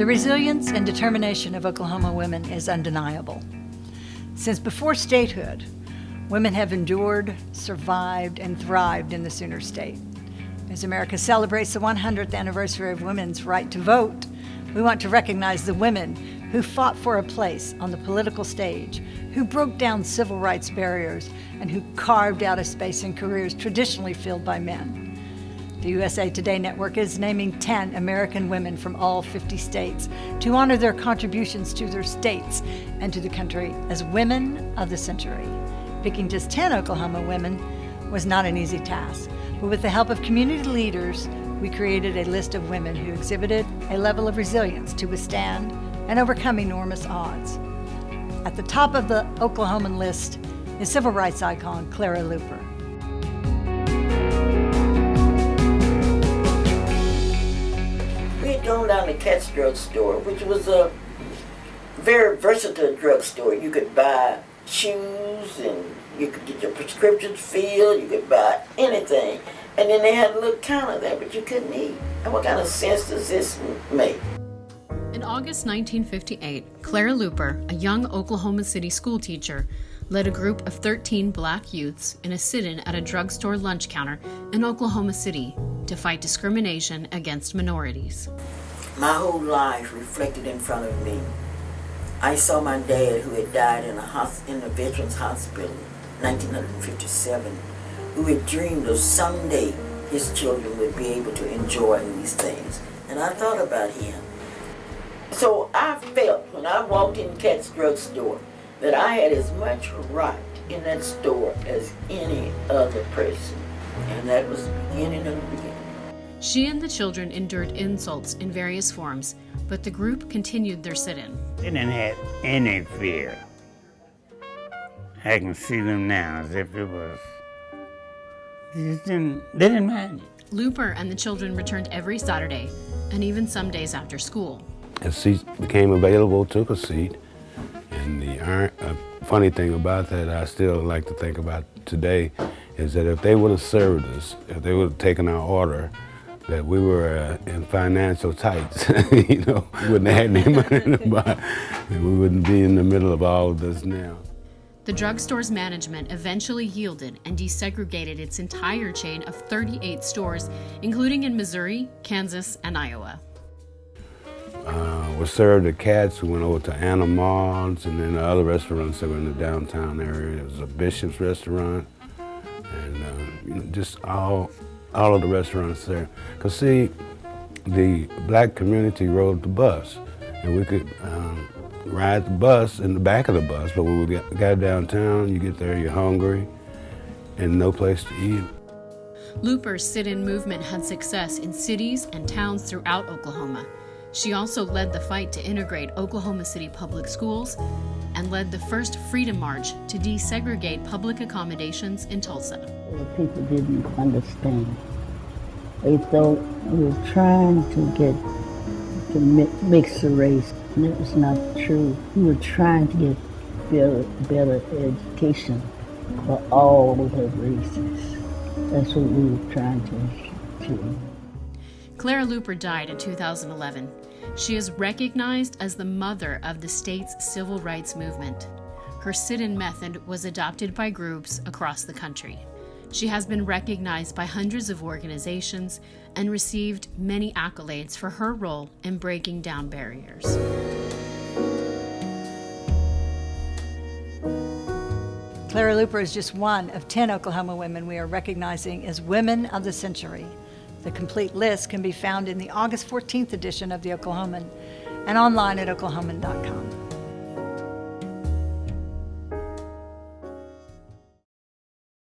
The resilience and determination of Oklahoma women is undeniable. Since before statehood, women have endured, survived, and thrived in the Sooner State. As America celebrates the 100th anniversary of women's right to vote, we want to recognize the women who fought for a place on the political stage, who broke down civil rights barriers, and who carved out a space in careers traditionally filled by men. The USA Today Network is naming 10 American women from all 50 states to honor their contributions to their states and to the country as Women of the Century. Picking just 10 Oklahoma women was not an easy task, but with the help of community leaders, we created a list of women who exhibited a level of resilience to withstand and overcome enormous odds. At the top of the Oklahoman list is civil rights icon Clara Luper. We had gone down to Cat's drugstore, which was a very versatile drugstore. You could buy shoes and you could get your prescriptions filled, you could buy anything. And then they had a little counter there, but you couldn't eat. And what kind of sense does this make? In August 1958, Clara Luper, a young Oklahoma City schoolteacher, led a group of 13 black youths in a sit-in at a drugstore lunch counter in Oklahoma City to fight discrimination against minorities. My whole life reflected in front of me. I saw my dad, who had died in a Veterans Hospital in 1957, who had dreamed of someday his children would be able to enjoy these things. And I thought about him. So I felt when I walked in Cat's drugstore that I had as much right in that store as any other person. And that was the beginning of the beginning. She and the children endured insults in various forms, but the group continued their sit-in. They didn't have any fear. I can see them now as if it was, they didn't mind it. Luper and the children returned every Saturday, and even some days after school. As seats became available, took a seat. And the funny thing about that, I still like to think about today, is that if they would have served us, if they would have taken our order, that we were in financial tights, you know, we wouldn't have had any money to buy, and we wouldn't be in the middle of all of this now. The drugstore's management eventually yielded and desegregated its entire chain of 38 stores, including in Missouri, Kansas, and Iowa. Was served at Cats, we went over to Animals, and then the other restaurants that were in the downtown area. There was a Bishop's restaurant, and you know, just all of the restaurants there. Because see, the black community rode the bus, and we could ride the bus in the back of the bus, but when we got downtown, you get there, you're hungry, and no place to eat. Luper's sit-in movement had success in cities and towns throughout Oklahoma. She also led the fight to integrate Oklahoma City public schools and led the first Freedom March to desegregate public accommodations in Tulsa. The people didn't understand. They thought we were trying to mix the race, and it was not true. We were trying to get better education for all of the races. That's what we were trying to do. Clara Luper died in 2011. She is recognized as the mother of the state's civil rights movement. Her sit-in method was adopted by groups across the country. She has been recognized by hundreds of organizations and received many accolades for her role in breaking down barriers. Clara Luper is just one of 10 Oklahoma women we are recognizing as Women of the Century. The complete list can be found in the August 14th edition of the Oklahoman and online at oklahoman.com.